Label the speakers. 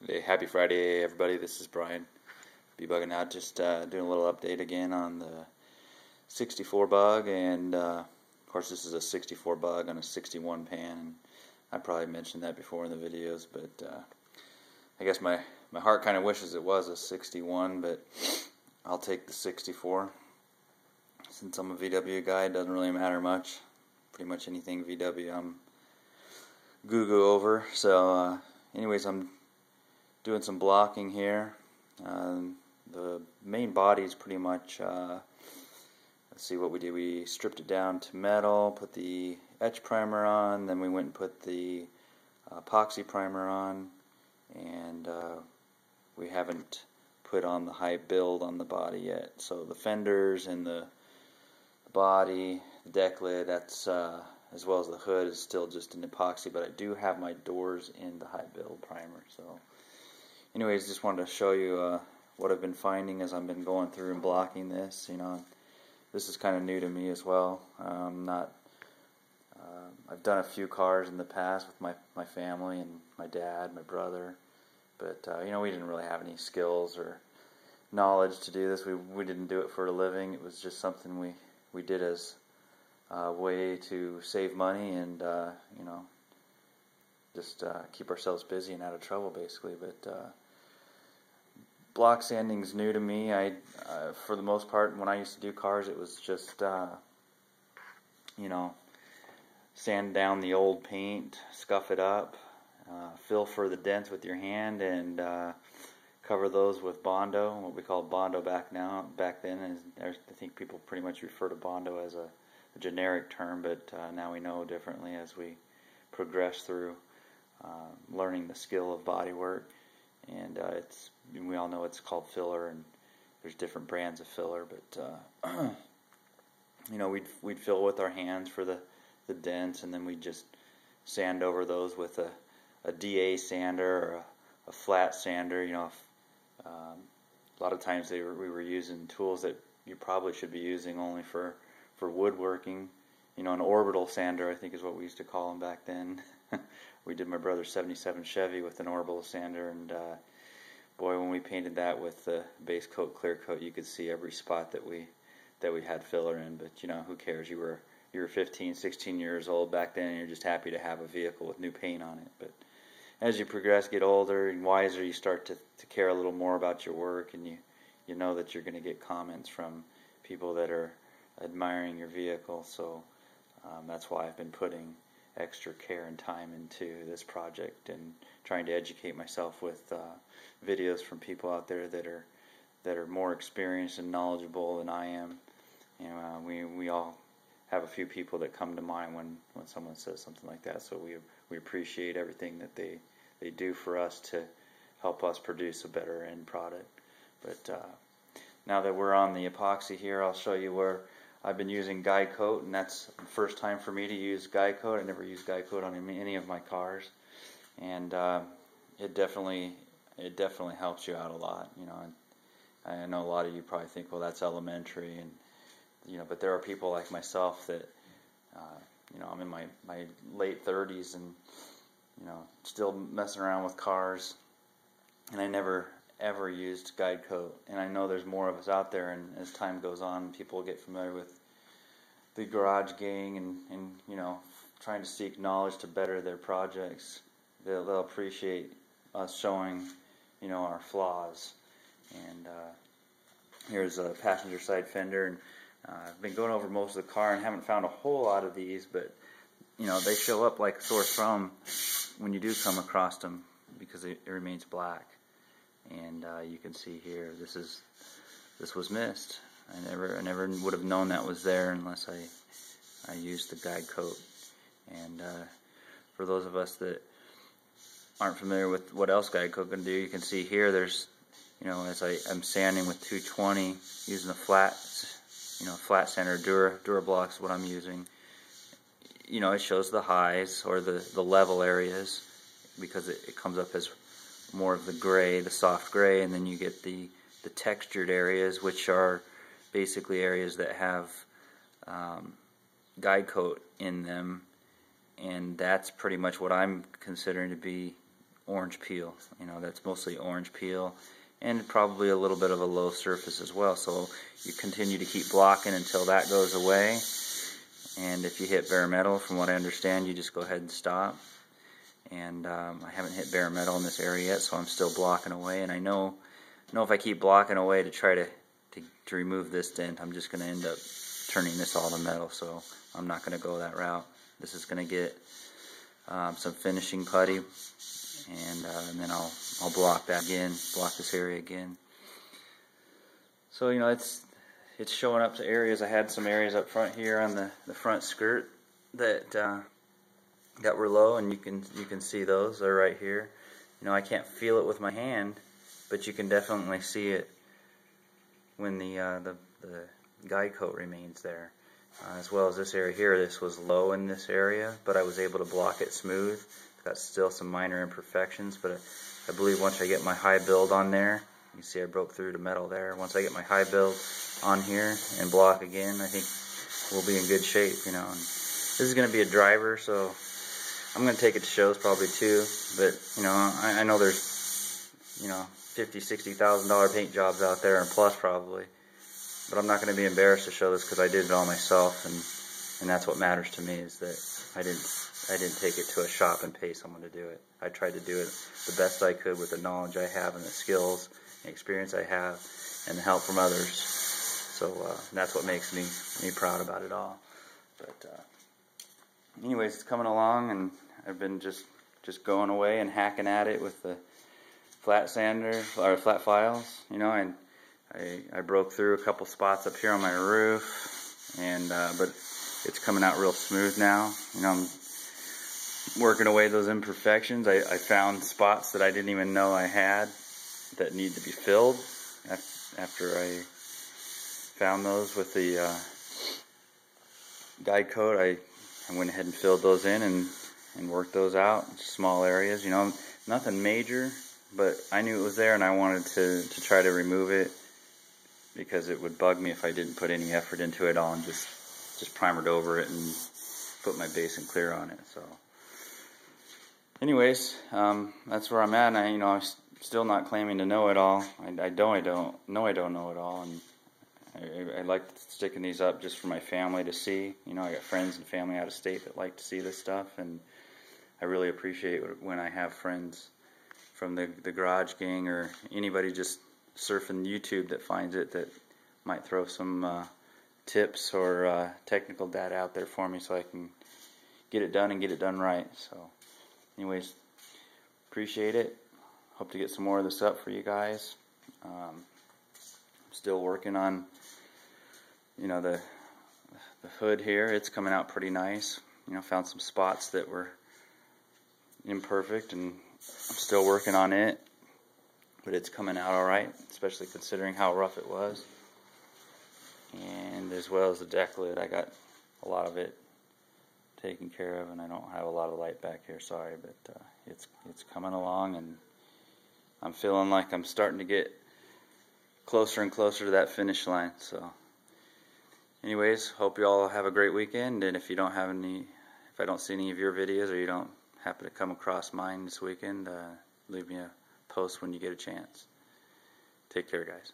Speaker 1: Hey, happy Friday, everybody. This is Brian. Be bugging out. Just doing a little update again on the 64 bug, and of course, this is a 64 bug on a 61 pan. And I probably mentioned that before in the videos, but I guess my heart kind of wishes it was a 61, but I'll take the 64. Since I'm a VW guy, it doesn't really matter much. Pretty much anything VW, I'm goo over. So, anyways, I'm doing some blocking here. The main body is pretty much, let's see what we did. We stripped it down to metal, put the etch primer on, then we went and put the epoxy primer on, and we haven't put on the high build on the body yet. So the fenders and the body, the deck lid, that's as well as the hood is still just an epoxy, but I do have my doors in the high build primer. So anyways, just wanted to show you what I've been finding as I've been going through and blocking this. This is kind of new to me as well. I've done a few cars in the past with my family and my dad, my brother, but we didn't really have any skills or knowledge to do this. We didn't do it for a living. It was just something we did as a way to save money and just keep ourselves busy and out of trouble, basically. But block sanding's new to me. For the most part, when I used to do cars, it was just sand down the old paint, scuff it up, fill for the dents with your hand, and cover those with Bondo, what we call Bondo back then. I think people pretty much refer to Bondo as a generic term, but now we know differently as we progress through learning the skill of body work. And we all know it's called filler, and there's different brands of filler, but we'd fill with our hands for the dents, and then we'd just sand over those with a DA sander or a flat sander. A lot of times we were using tools that you probably should be using only for woodworking. An orbital sander, I think, is what we used to call them back then. We did my brother's 77 Chevy with an orbital sander, and boy, when we painted that with the base coat, clear coat, you could see every spot that we had filler in. But who cares? You were 15, 16 years old back then, and you're just happy to have a vehicle with new paint on it. But as you progress, get older and wiser, you start to care a little more about your work, and you know that you're going to get comments from people that are admiring your vehicle. So that's why I've been putting extra care and time into this project and trying to educate myself with videos from people out there that are more experienced and knowledgeable than I am. We all have a few people that come to mind when someone says something like that. So we appreciate everything that they do for us to help us produce a better end product. But now that we're on the epoxy here, I'll show you where I've been using Guide Coat, and that's the first time for me to use Guide Coat. I never used Guide Coat on any of my cars, and it definitely helps you out a lot. I know a lot of you probably think, well, that's elementary, and but there are people like myself that I'm in my late 30s and still messing around with cars, and I never ever used Guide Coat. And I know there's more of us out there, and as time goes on, people get familiar with the Garage Gang and trying to seek knowledge to better their projects. They'll appreciate us showing our flaws. And here's a passenger side fender, and I've been going over most of the car and haven't found a whole lot of these, but they show up like a sore thumb when you do come across them because it remains black. And you can see here, this was missed. I never would have known that was there unless I used the Guide Coat. And for those of us that aren't familiar with what else Guide Coat can do, you can see here there's as I'm sanding with 220 using a flat sander, Durablox is what I'm using. It shows the highs or the level areas because it comes up as more of the gray, the soft gray, and then you get the textured areas, which are basically areas that have Guide Coat in them, and that's pretty much what I'm considering to be orange peel. You know, that's mostly orange peel, and probably a little bit of a low surface as well. So you continue to keep blocking until that goes away. And if you hit bare metal, from what I understand, you just go ahead and stop. And I haven't hit bare metal in this area yet, so I'm still blocking away. And I know if I keep blocking away to try to remove this dent, I'm just going to end up turning this all to metal. So I'm not going to go that route. This is going to get some finishing putty, and then I'll block that again, block this area again. So you know, it's showing up to areas. I had some areas up front here on the front skirt that were low, and you can see those. They're right here. You know, I can't feel it with my hand, but you can definitely see it when the guide coat remains there. As well as this area here, this was low in this area, but I was able to block it smooth. It's got still some minor imperfections, but I believe once I get my high build on there, you see I broke through the metal there. Once I get my high build on here and block again, I think we'll be in good shape, you know. And this is going to be a driver, so I'm going to take it to shows probably too. But you know, I know there's, you know, $50,000, $60,000 paint jobs out there, and plus probably. But I'm not going to be embarrassed to show this because I did it all myself, and that's what matters to me, is that I didn't take it to a shop and pay someone to do it. I tried to do it the best I could with the knowledge I have and the skills and experience I have and the help from others. So that's what makes me proud about it all. But anyways, it's coming along, and I've been just going away and hacking at it with the flat sander or flat files, you know, and I broke through a couple spots up here on my roof, and but it's coming out real smooth now. You know, I'm working away those imperfections. I found spots that I didn't even know I had that need to be filled. After I found those with the guide coat, I went ahead and filled those in and worked those out. Small areas, you know, nothing major, but I knew it was there, and I wanted to try to remove it, because it would bug me if I didn't put any effort into it all and just primered over it and put my base and clear on it. So anyways, that's where I'm at, and I'm still not claiming to know it all. I don't know it all, and I like sticking these up just for my family to see. You know, I got friends and family out of state that like to see this stuff, and I really appreciate when I have friends from the garage gang or anybody just surfing YouTube that finds it, that might throw some tips or technical data out there for me, so I can get it done and get it done right. So anyways, appreciate it. Hope to get some more of this up for you guys. I'm still working on, you know, the hood here. It's coming out pretty nice. You know, found some spots that were imperfect, and I'm still working on it. But it's coming out alright, especially considering how rough it was. And as well as the deck lid, I got a lot of it taken care of, and I don't have a lot of light back here, sorry, but it's coming along, and I'm feeling like I'm starting to get closer and closer to that finish line. So anyways, hope you all have a great weekend, and if I don't see any of your videos, or you don't happen to come across mine this weekend, leave me a post when you get a chance. Take care, guys.